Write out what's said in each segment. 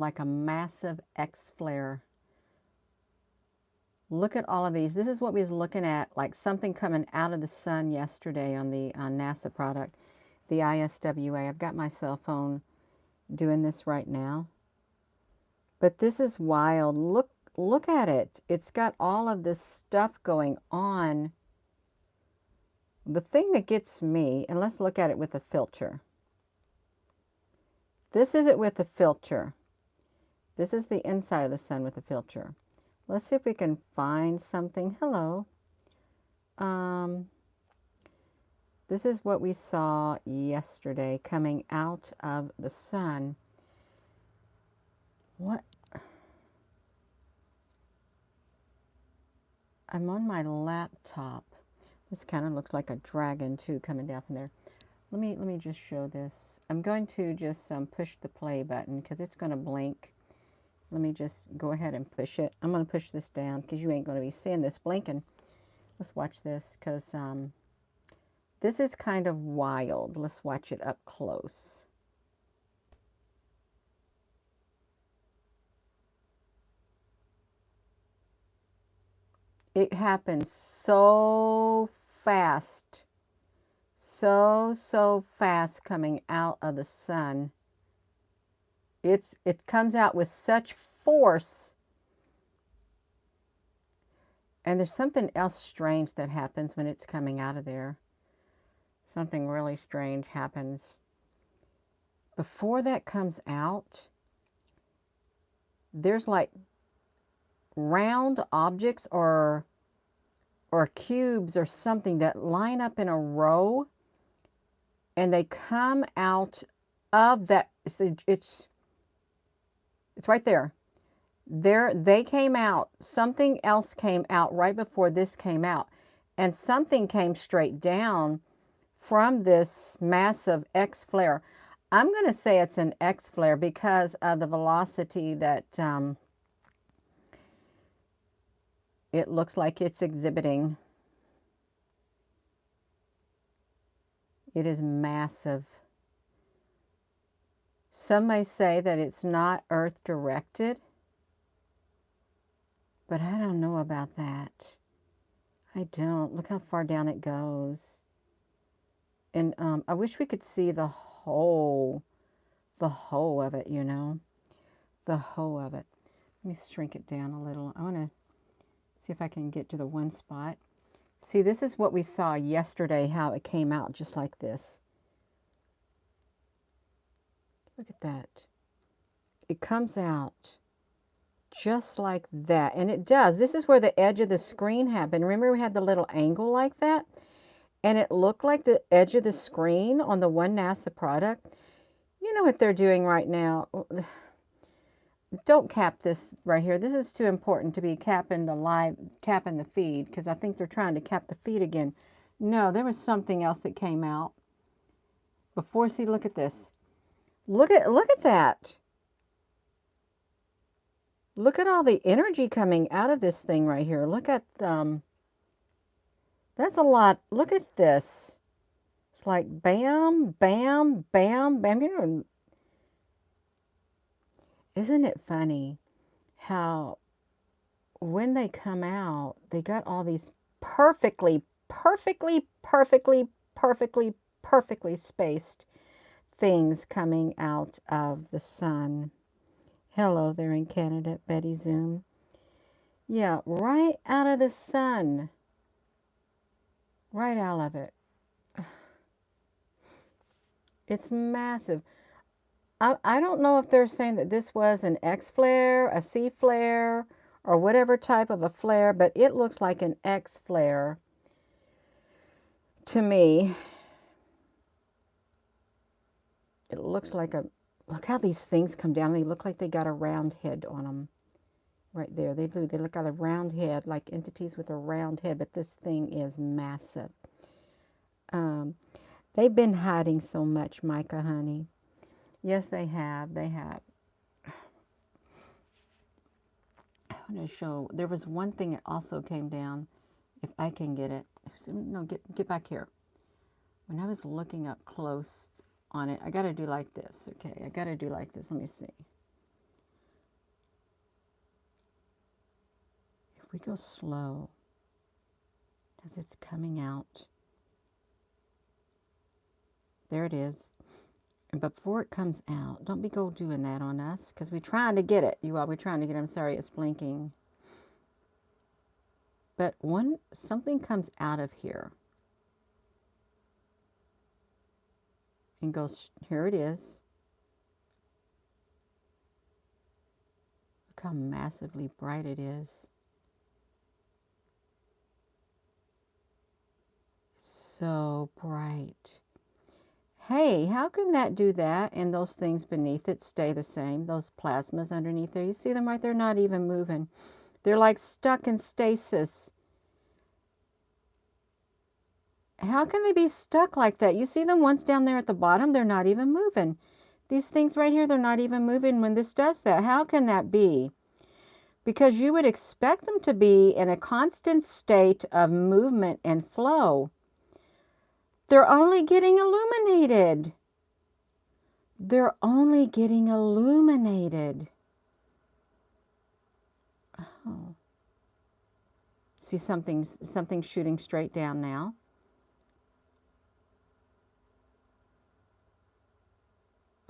like a massive X flare. Look at all of these. This is what we was looking at, like something coming out of the sun yesterday on the NASA product, the ISWA. I've got my cell phone doing this right now. But this is wild. Look at it. It's got all of this stuff going on. The thing that gets me, and let's look at it with a filter. This is it with a filter. This is the inside of the sun with a filter. Let's see if we can find something. Hello. This is what we saw yesterday coming out of the sun. What? I'm on my laptop. This kind of looks like a dragon too coming down from there. Let me just show this. I'm going to just push the play button because it's going to blink. Let me just go ahead and push it. I'm going to push this down because you ain't going to be seeing this blinking. Let's watch this because this is kind of wild. Let's watch it up close. It happens so fast. So fast coming out of the sun. It comes out with such force. And there's something else strange that happens when it's coming out of there. Something really strange happens. Before that comes out, there's like round objects or cubes or something that line up in a row, and they come out of that. It's right there. They came out. Something else came out right before this came out, and something came straight down from this massive X flare. I'm going to say it's an X flare because of the velocity that it looks like it's exhibiting. It is massive. Some may say that it's not Earth directed, but I don't know about that. I don't. Look how far down it goes. And I wish we could see the whole of it, you know, the whole of it. Let me shrink it down a little. I want to see if I can get to the one spot. See, this is what we saw yesterday, how it came out just like this. Look at that. It comes out just like that. And it does. This is where the edge of the screen happened. Remember we had the little angle like that? And it looked like the edge of the screen on the one NASA product. You know what they're doing right now? Don't cap this right here. This is too important to be capping the feed, because I think they're trying to cap the feed again. No, there was something else that came out before. See, look at this. Look at that. Look at all the energy coming out of this thing right here. Look at that's a lot. Look at this. It's like bam, bam, bam, bam. You know, isn't it funny how when they come out, they got all these perfectly spaced things coming out of the sun. Hello there in Canada, Betty Zoom. Yeah, right out of the sun. Right out of it. It's massive. I don't know if they're saying that this was an X flare, a C flare, or whatever type of a flare, but it looks like an X flare to me. It looks like look how these things come down. They look like they got a round head on them. Right there. They do. They look like a round head, like entities with a round head, but this thing is massive. They've been hiding so much, Micah, honey. Yes, they have. They have. I want to show. There was one thing that also came down. If I can get it. No, get back here. When I was looking up close on it, I got to do like this. Okay, I got to do like this. Let me see. If we go slow, as it's coming out, there it is. And before it comes out, don't go doing that on us, because we're trying to get it. You all, we're trying to get it. I'm sorry, it's blinking. But something comes out of here and goes, here it is. Look how massively bright it is. So bright. Hey, how can that do that and those things beneath it stay the same? Those plasmas underneath there, you see them right? They're not even moving. They're like stuck in stasis. How can they be stuck like that? You see them ones down there at the bottom, they're not even moving. These things right here, they're not even moving when this does that. How can that be? Because you would expect them to be in a constant state of movement and flow. They're only getting illuminated. They're only getting illuminated. Oh. See something shooting straight down now.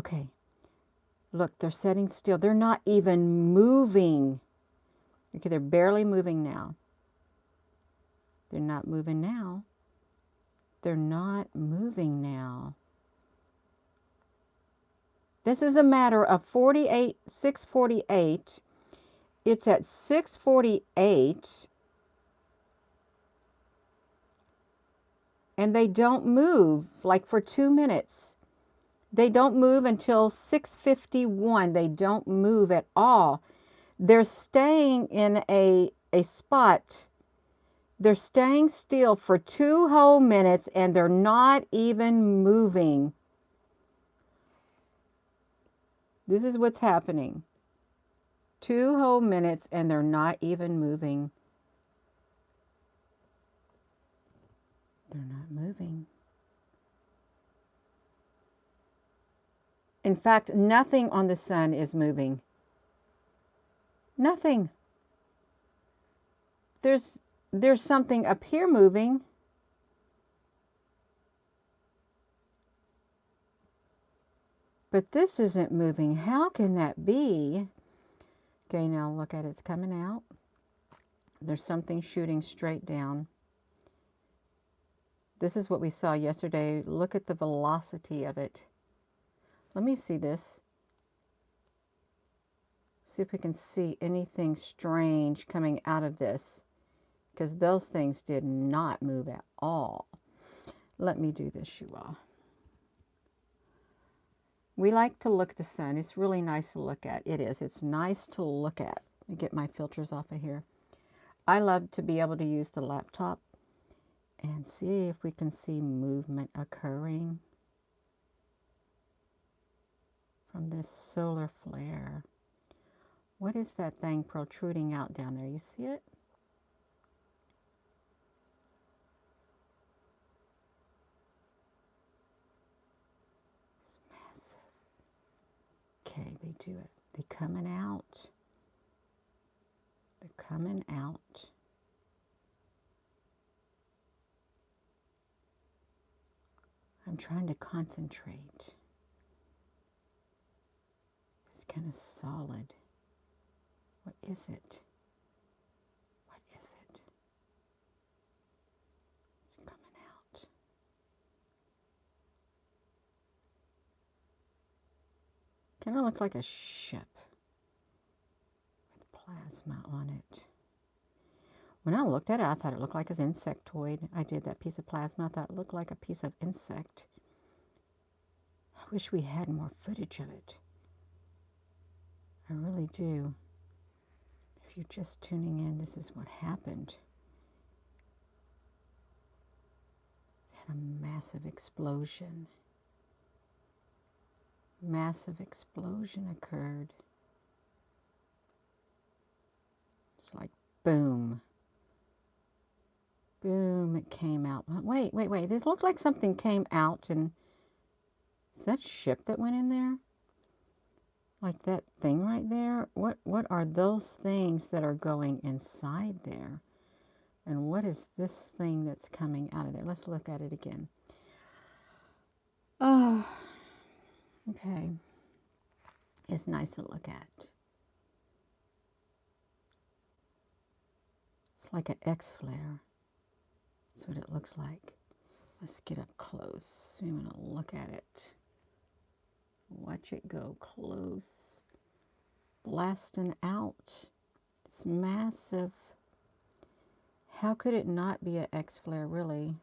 Okay. Look, they're setting still. They're not even moving. Okay, they're barely moving now. They're not moving now. They're not moving now. This is a matter of 6:48. It's at 6:48. And they don't move like for 2 minutes. They don't move until 6:51. They don't move at all. They're staying in a spot. They're staying still for 2 whole minutes and they're not even moving. This is what's happening. 2 whole minutes and they're not even moving. They're not moving. In fact, nothing on the sun is moving. Nothing. There's something up here moving. But this isn't moving. How can that be? Okay, now look at it. It's coming out. There's something shooting straight down. This is what we saw yesterday. Look at the velocity of it. Let me see this. See if we can see anything strange coming out of this. Because those things did not move at all. Let me do this, you all. We like to look at the sun. It's really nice to look at. It is. It's nice to look at. Let me get my filters off of here. I love to be able to use the laptop and see if we can see movement occurring from this solar flare. What is that thing protruding out down there? You see it? It's massive. Okay, they do it. They're coming out. They're coming out. I'm trying to concentrate. It's kind of solid. What is it? What is it? It's coming out. Kind of look like a ship with plasma on it. When I looked at it, I thought it looked like an insectoid. I did that piece of plasma. I thought it looked like a piece of insect. I wish we had more footage of it. I really do. If you're just tuning in, this is what happened. It had a massive explosion. Massive explosion occurred. It's like boom. Boom, it came out. Wait. This looked like something came out and... Is that ship that went in there? Like that thing right there? What what are those things that are going inside there? And what is this thing that's coming out of there? Let's look at it again. Oh, okay. It's nice to look at. It's like an X flare. That's what it looks like. Let's get up close. We want to look at it. Watch it go close. Blasting out. It's massive. How could it not be an X flare, really?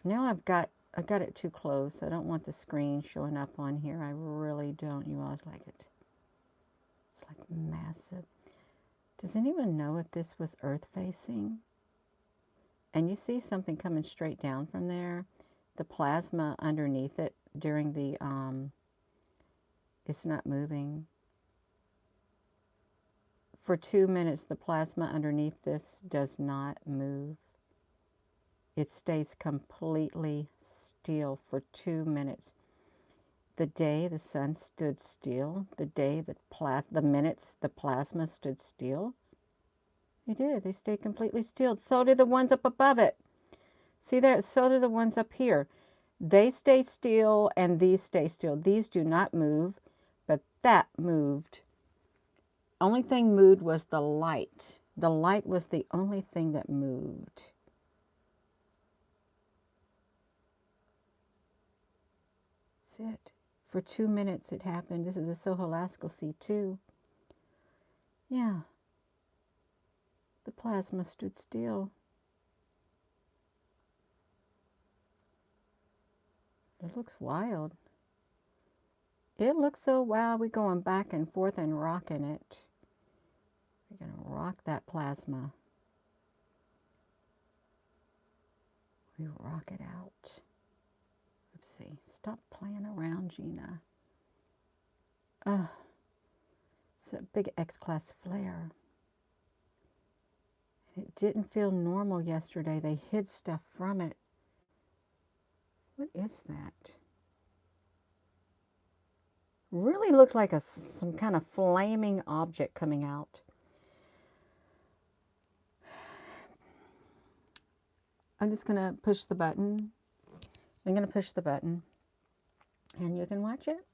Now I've got it too close. I don't want the screen showing up on here. I really don't. You always like it. It's like massive. Does anyone know if this was earth facing? And you see something coming straight down from there. The plasma underneath it during the, it's not moving. For 2 minutes, the plasma underneath this does not move. It stays completely still for 2 minutes. The day the sun stood still, the day that the minutes the plasma stood still, they did. They stayed completely still. So did the ones up above it. See there? So do the ones up here. They stay still and these stay still. These do not move, but that moved. Only thing moved was the light. The light was the only thing that moved. That's it. For 2 minutes it happened. This is a Soholaskal C2. Yeah. The plasma stood still. It looks wild. It looks so wild. We're going back and forth and rocking it. We're going to rock that plasma. We rock it out. Oopsie. Stop playing around, Gina. It's a big X-class flare. It didn't feel normal yesterday. They hid stuff from it. What is that? Really looked like some kind of flaming object coming out. I'm just going to push the button. I'm going to push the button. And you can watch it.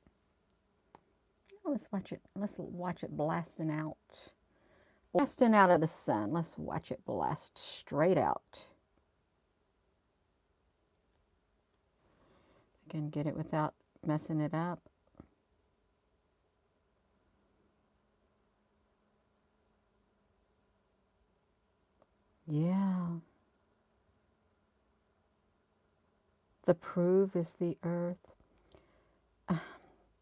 Let's watch it. Let's watch it blasting out. Blasting out of the sun. Let's watch it blast straight out. I can get it without messing it up. Yeah. The proof is the earth.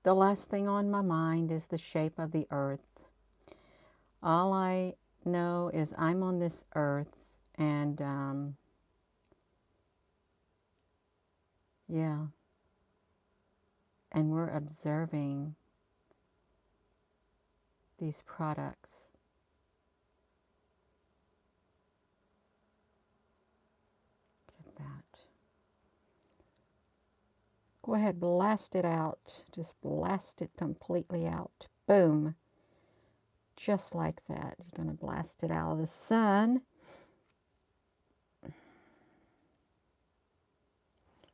The last thing on my mind is the shape of the earth. All I know is I'm on this earth and yeah. And we're observing these products. Look at that. Go ahead, blast it out. Just blast it completely out. Boom. Just like that. You're going to blast it out of the sun.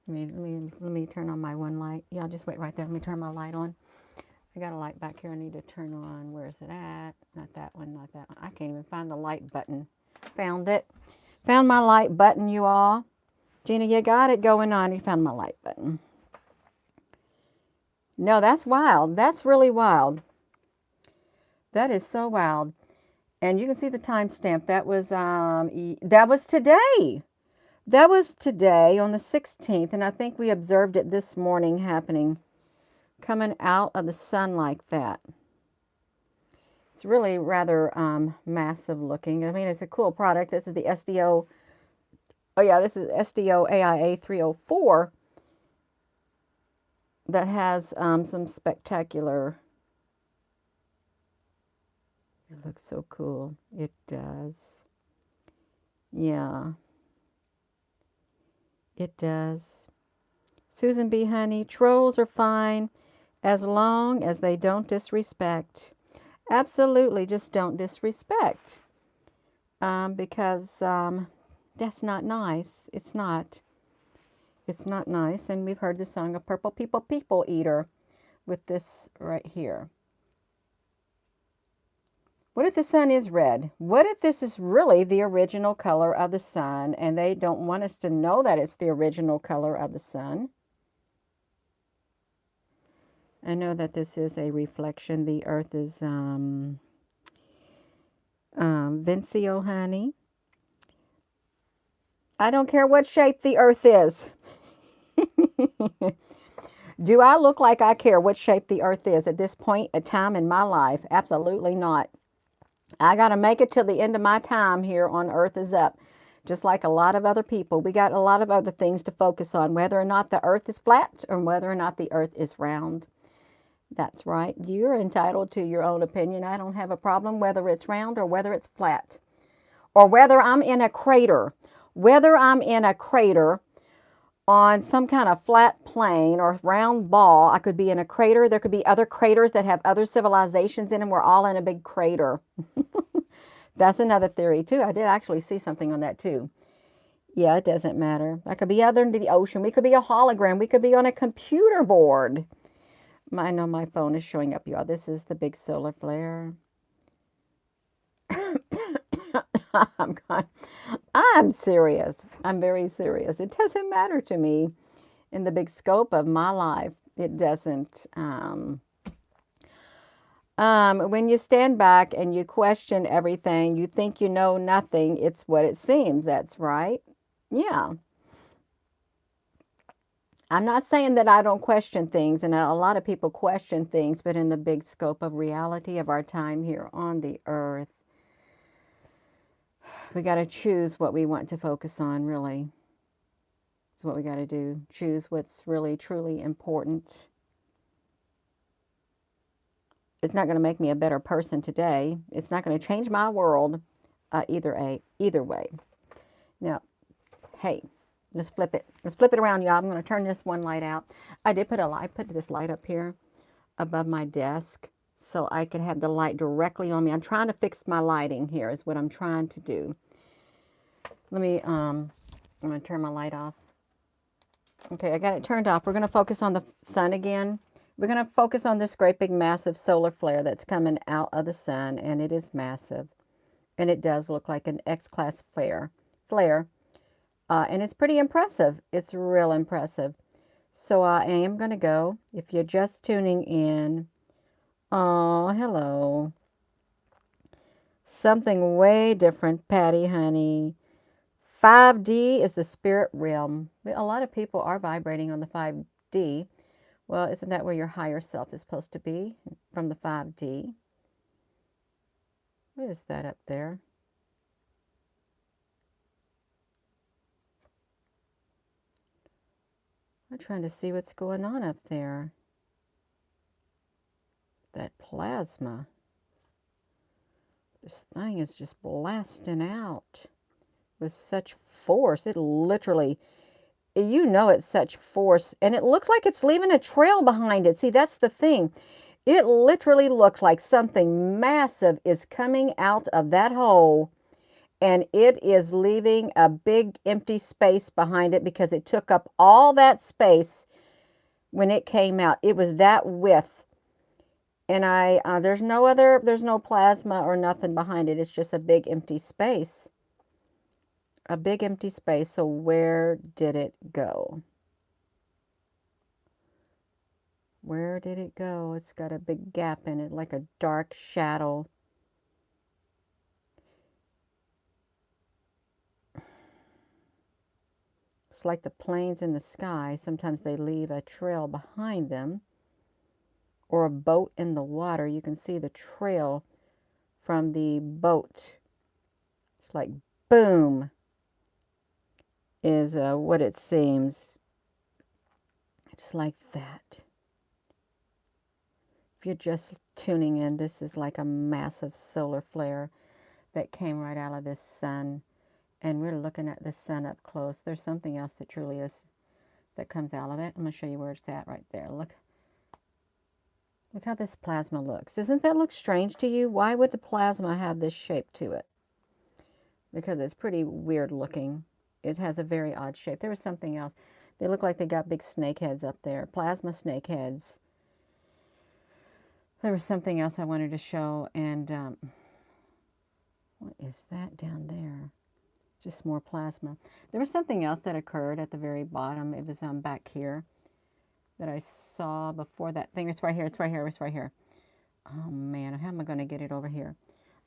Let me turn on my one light. Y'all just wait right there. Let me turn my light on. I got a light back here I need to turn on. Where is it at? Not that one, not that one. I can't even find the light button. Found it. Found my light button, you all. Gina, you got it going on. You found my light button. No, that's wild. That's really wild. That is so wild. And you can see the timestamp. That was today. That was today on the 16th. And I think we observed it this morning happening. Coming out of the sun like that. It's really rather massive looking. I mean, it's a cool product. This is the SDO. Oh yeah, this is SDO AIA 304. That has some spectacular. It looks so cool. It does. Yeah. It does. Susan B. Honey, trolls are fine as long as they don't disrespect. Absolutely, just don't disrespect. Because that's not nice. It's not. It's not nice. And we've heard the song of Purple People People Eater with this right here. What if the sun is red? What if this is really the original color of the sun and they don't want us to know that it's the original color of the sun? I know that this is a reflection. The earth is Vincio, honey. I don't care what shape the earth is. Do I look like I care what shape the earth is at this point in time in my life? Absolutely not. I got to make it till the end of my time here on earth is up. Just like a lot of other people, we got a lot of other things to focus on, whether or not the earth is flat or whether or not the earth is round. That's right. You're entitled to your own opinion. I don't have a problem whether it's round or whether it's flat or whether I'm in a crater. Whether I'm in a crater on some kind of flat plane or round ball, I could be in a crater. There could be other craters that have other civilizations in them. We're all in a big crater. That's another theory, too. I did actually see something on that, too. Yeah, it doesn't matter. I could be out there into the ocean. We could be a hologram. We could be on a computer board. I know my phone is showing up, y'all. This is the big solar flare. I'm serious. I'm very serious. It doesn't matter to me in the big scope of my life. It doesn't. When you stand back and you question everything, you think you know nothing. It's what it seems. That's right. Yeah. I'm not saying that I don't question things, and a lot of people question things, but in the big scope of reality of our time here on the earth, we got to choose what we want to focus on, really. That's what we got to do. Choose what's really, truly important. It's not going to make me a better person today. It's not going to change my world either way. Now, hey, let's flip it. Let's flip it around, y'all. I'm going to turn this one light out. I did put put this light up here above my desk so I could have the light directly on me. I'm trying to fix my lighting here is what I'm trying to do. I'm going to turn my light off. Okay, I got it turned off. We're going to focus on the sun again. We're going to focus on this great big massive solar flare that's coming out of the sun, and it is massive. And it does look like an X-class flare. And it's pretty impressive. It's real impressive. So I am going to go. If you're just tuning in, oh, hello. Something way different, Patty, honey. 5D is the spirit realm. A lot of people are vibrating on the 5D. Well, isn't that where your higher self is supposed to be from the 5D? What is that up there? I'm trying to see what's going on up there. That plasma. This thing is just blasting out with such force. It literally, it's such force. And it looks like it's leaving a trail behind it. See, that's the thing. It literally looks like something massive is coming out of that hole and it is leaving a big empty space behind it because it took up all that space when it came out. It was that width. And there's no plasma or nothing behind it. It's just a big empty space. A big empty space. So where did it go? Where did it go? It's got a big gap in it, like a dark shadow. It's like the planes in the sky. Sometimes they leave a trail behind them. Or a boat in the water. You can see the trail from the boat. It's like boom is what it seems. It's like that. If you're just tuning in, this is like a massive solar flare that came right out of this sun. And we're looking at the sun up close. There's something else that truly is, that comes out of it. I'm going to show you where it's at right there. Look Look how this plasma looks. Doesn't that look strange to you? Why would the plasma have this shape to it? Because it's pretty weird looking. It has a very odd shape. There was something else. They look like they got big snake heads up there. Plasma snake heads. There was something else I wanted to show. And what is that down there? Just more plasma. There was something else that occurred at the very bottom. It was back here that I saw before that thing. It's right here. It's right here. It's right here. Oh man, how am I going to get it over here?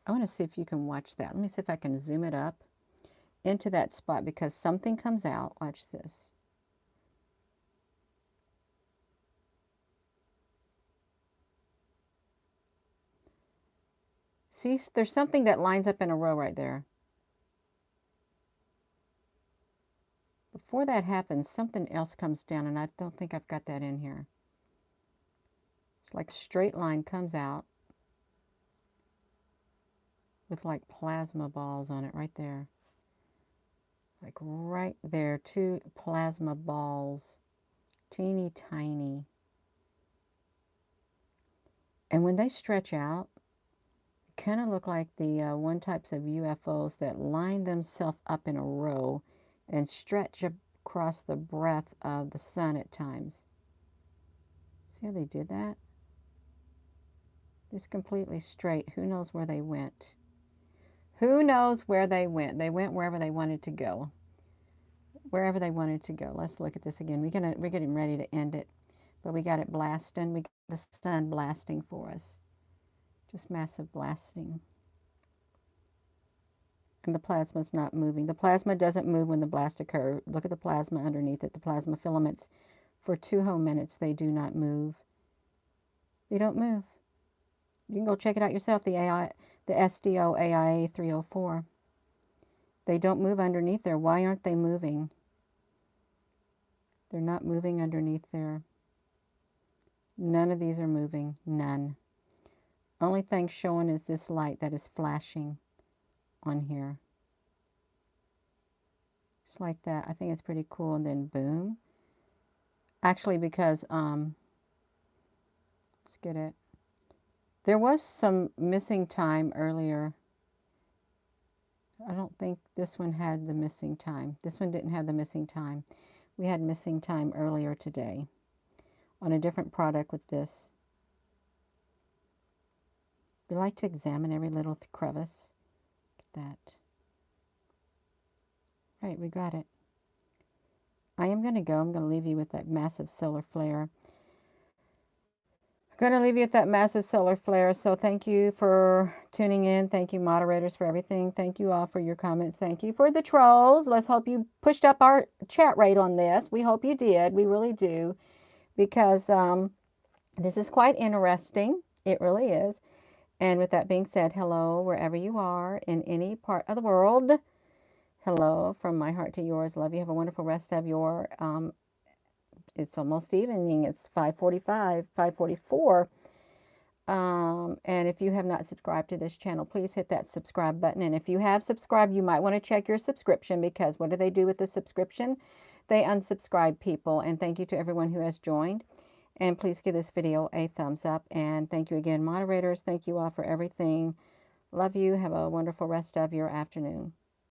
I want to see if you can watch that. Let me see if I can zoom it up into that spot because something comes out. Watch this. See, there's something that lines up in a row right there. Before that happens, something else comes down, and I don't think I've got that in here. It's like straight line comes out with like plasma balls on it right there. Like right there, 2 plasma balls, teeny tiny. And when they stretch out, kind of look like the one types of UFOs that line themselves up in a row and stretch across the breadth of the sun at times. See how they did that? Just completely straight. Who knows where they went? Who knows where they went? They went wherever they wanted to go. Wherever they wanted to go. Let's look at this again. We're getting ready to end it, but we got it blasting. We got the sun blasting for us. Just massive blasting. And the plasma's not moving. The plasma doesn't move when the blast occurs. Look at the plasma underneath it. The plasma filaments, for 2 whole minutes, they do not move. They don't move. You can go check it out yourself, the SDO AIA 304. They don't move underneath there. Why aren't they moving? They're not moving underneath there. None of these are moving. None. Only thing showing is this light that is flashing on here. Just like that. I think it's pretty cool. And then boom. Actually, because, let's get it. There was some missing time earlier. I don't think this one had the missing time. This one didn't have the missing time. We had missing time earlier today on a different product with this. We like to examine every little crevice. Look at that. Right, we got it. I am going to go. I'm going to leave you with that massive solar flare. I'm going to leave you with that massive solar flare. So thank you for tuning in. Thank you, moderators, for everything. Thank you all for your comments. Thank you for the trolls. Let's hope you pushed up our chat rate on this. We hope you did. We really do. Because this is quite interesting. It really is. And with that being said, hello, wherever you are in any part of the world. Hello, from my heart to yours. Love you. Have a wonderful rest of your, it's almost evening. It's 5:45, 5:44. And if you have not subscribed to this channel, please hit that subscribe button. And if you have subscribed, you might want to check your subscription, because what do they do with the subscription? They unsubscribe people. And thank you to everyone who has joined. And please give this video a thumbs up. And thank you again, moderators. Thank you all for everything. Love you. Have a wonderful rest of your afternoon.